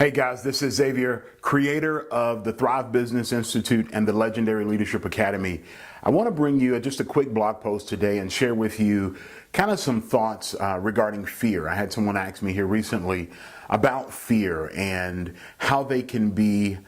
Hey guys, this is Xavier, creator of the Thrive Business Institute and the Legendary Leadership Academy. I want to bring you just a quick blog post today and share with you kind of some thoughts regarding fear. I had someone ask me here recently about fear and how they can be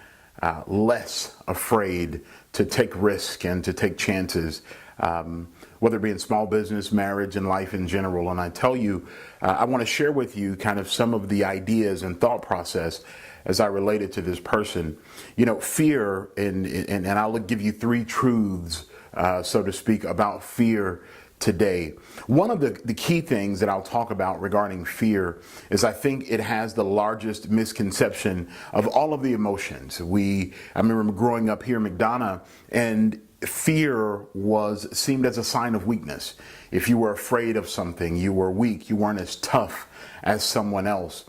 less afraid to take risk and to take chances, whether it be in small business, marriage, and life in general. And I tell you, I want to share with you kind of some of the ideas and thought process as I relate it to this person. You know, fear, and I'll give you three truths, so to speak, about fear today. One of the key things that I'll talk about regarding fear is I think it has the largest misconception of all of the emotions. I remember growing up here in McDonough, and fear seemed as a sign of weakness. If you were afraid of something, you were weak, you weren't as tough as someone else.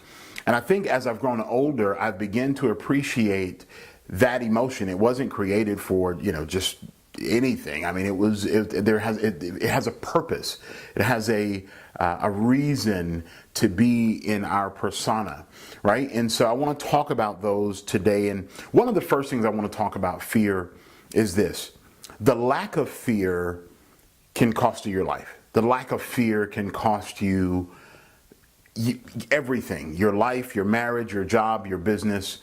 And I think as I've grown older, I've begun to appreciate that emotion. It wasn't created for, just anything. I mean, it has a purpose. It has a reason to be in our persona, right? And so I want to talk about those today. And one of the first things I want to talk about fear is this. The lack of fear can cost you your life. The lack of fear can cost you everything, your life, your marriage, your job, your business.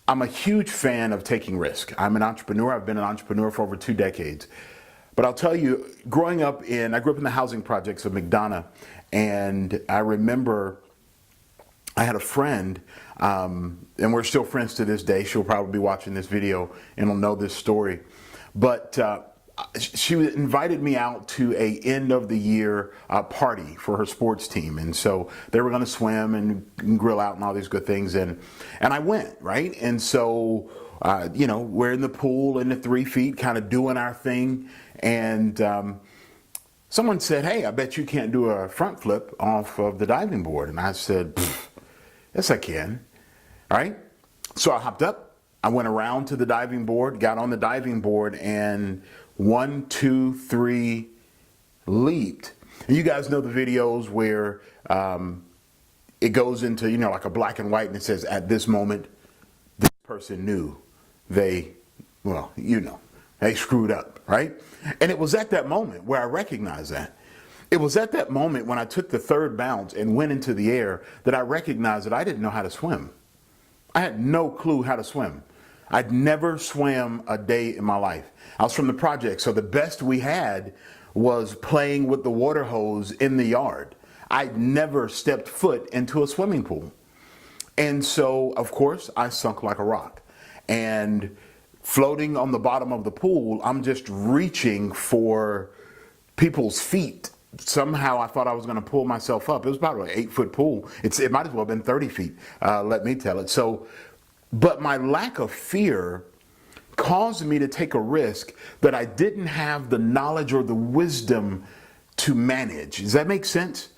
I'm a huge fan of taking risk. I'm an entrepreneur. I've been an entrepreneur for over 2 decades. But I'll tell you, I grew up in the housing projects of McDonough, and I remember I had a friend, and we're still friends to this day. She'll probably be watching this video and will know this story. But she invited me out to a end of the year party for her sports team. And so they were going to swim and grill out and all these good things. And I went, right? And so, we're in the pool in the 3 feet kind of doing our thing. And someone said, "Hey, I bet you can't do a front flip off of the diving board." And I said, "Yes, I can." All right. So I hopped up. I went around to the diving board, got on the diving board, and 1, 2, 3, leaped. And you guys know the videos where it goes into, like a black and white, and it says, "At this moment, this person knew they screwed up," right? And it was at that moment where I recognized that. It was at that moment when I took the third bounce and went into the air that I recognized that I didn't know how to swim. I had no clue how to swim. I'd never swam a day in my life. I was from the project, so the best we had was playing with the water hose in the yard. I'd never stepped foot into a swimming pool. And so, of course, I sunk like a rock. And floating on the bottom of the pool, I'm just reaching for people's feet. Somehow I thought I was going to pull myself up. It was about an 8-foot pool. It might as well have been 30 feet, let me tell it. But my lack of fear caused me to take a risk that I didn't have the knowledge or the wisdom to manage. Does that make sense?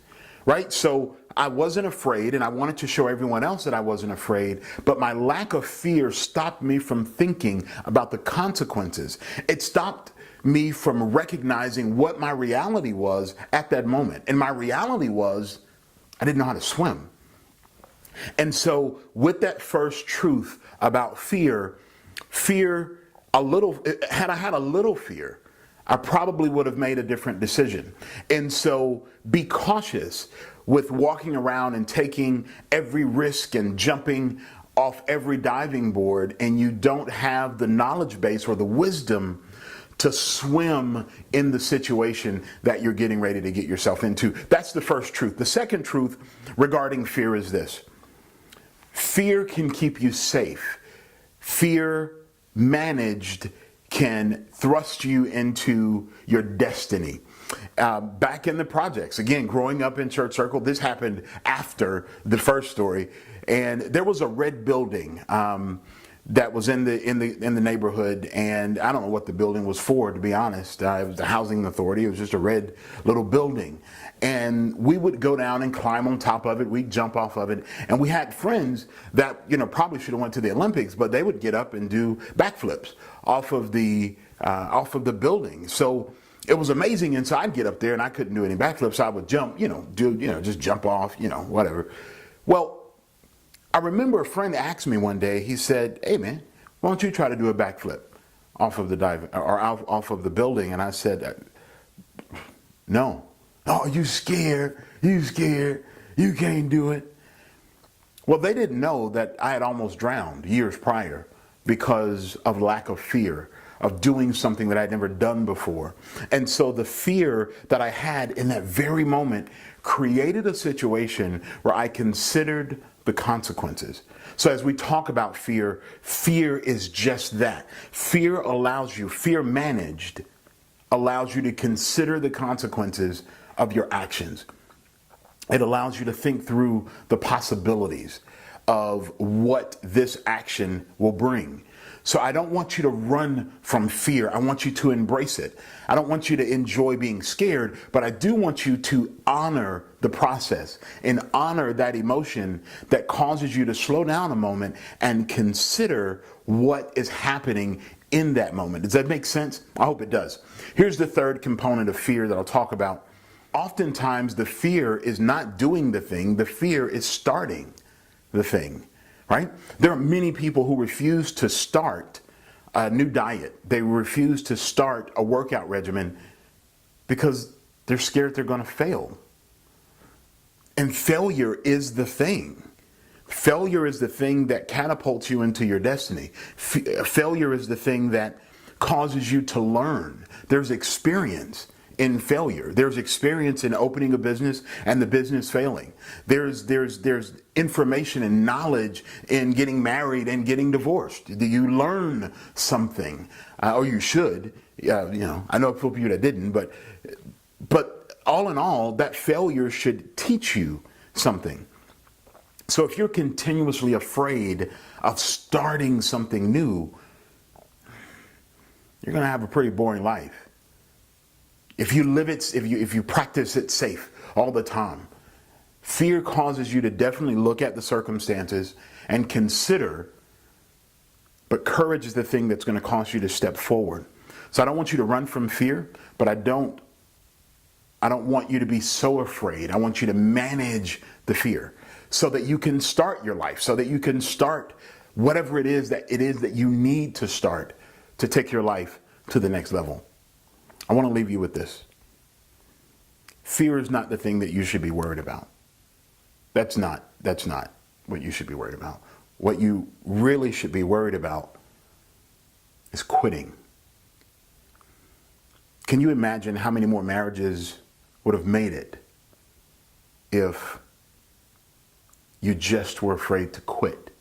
Right? So I wasn't afraid, and I wanted to show everyone else that I wasn't afraid, but my lack of fear stopped me from thinking about the consequences. It stopped me from recognizing what my reality was at that moment. And my reality was I didn't know how to swim. And so with that first truth about fear, had I had a little fear, I probably would have made a different decision. And so be cautious with walking around and taking every risk and jumping off every diving board, and you don't have the knowledge base or the wisdom to swim in the situation that you're getting ready to get yourself into. That's the first truth. The second truth regarding fear is this. Fear can keep you safe. Fear managed can thrust you into your destiny. Back in the projects, again, growing up in church circle, this happened after the first story, and there was a red building that was in the neighborhood, and I don't know what the building was for, to be honest. It was the housing authority. It was just a red little building, and we would go down and climb on top of it. We'd jump off of it, and we had friends that probably should have went to the Olympics, but they would get up and do backflips off of the building. So it was amazing. And so I'd get up there, and I couldn't do any backflips. I would jump, just jump off, whatever. Well, I remember a friend asked me one day, he said, "Hey man, why don't you try to do a backflip off of the dive or off of the building?" And I said, "No." "Oh, you scared, you can't do it." Well, they didn't know that I had almost drowned years prior because of lack of fear of doing something that I'd never done before. And so the fear that I had in that very moment created a situation where I considered the consequences. So as we talk about fear, fear is just that. Fear allows you, fear managed, allows you to consider the consequences of your actions. It allows you to think through the possibilities of what this action will bring. So I don't want you to run from fear. I want you to embrace it. I don't want you to enjoy being scared, but I do want you to honor the process and honor that emotion that causes you to slow down a moment and consider what is happening in that moment. Does that make sense? I hope it does. Here's the third component of fear that I'll talk about. Oftentimes the fear is not doing the thing, the fear is starting the thing. Right? There are many people who refuse to start a new diet. They refuse to start a workout regimen because they're scared they're going to fail. And failure is the thing. Failure is the thing that catapults you into your destiny. Failure is the thing that causes you to learn. There's experience in failure. There's experience in opening a business and the business failing. There's information and knowledge in getting married and getting divorced. Do you learn something? Or you should. I know a few people that didn't, but all in all, that failure should teach you something. So if you're continuously afraid of starting something new, you're going to have a pretty boring life. If you live it, if you practice it safe all the time, fear causes you to definitely look at the circumstances and consider, but courage is the thing that's going to cause you to step forward. So I don't want you to run from fear, but I don't want you to be so afraid. I want you to manage the fear so that you can start your life, so that you can start whatever it is that you need to start to take your life to the next level. I want to leave you with this. Fear is not the thing that you should be worried about. That's not what you should be worried about. What you really should be worried about is quitting. Can you imagine how many more marriages would have made it if you just were afraid to quit?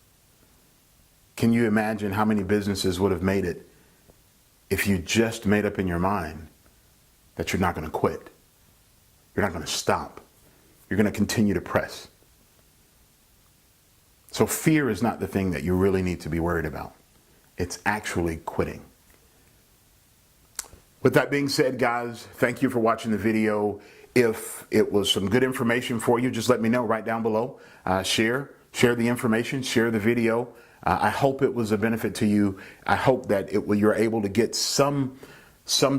Can you imagine how many businesses would have made it if you just made up in your mind that you're not going to quit? You're not going to stop. You're going to continue to press. So fear is not the thing that you really need to be worried about. It's actually quitting. With that being said, guys, thank you for watching the video. If it was some good information for you, just let me know right down below. Share the information, share the video. I hope it was a benefit to you. I hope that you're able to get some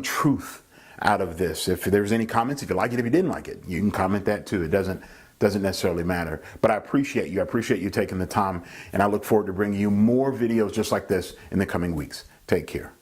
truth out of this. If there's any comments, if you like it, if you didn't like it, you can comment that too. It doesn't necessarily matter. But I appreciate you. I appreciate you taking the time, and I look forward to bringing you more videos just like this in the coming weeks. Take care.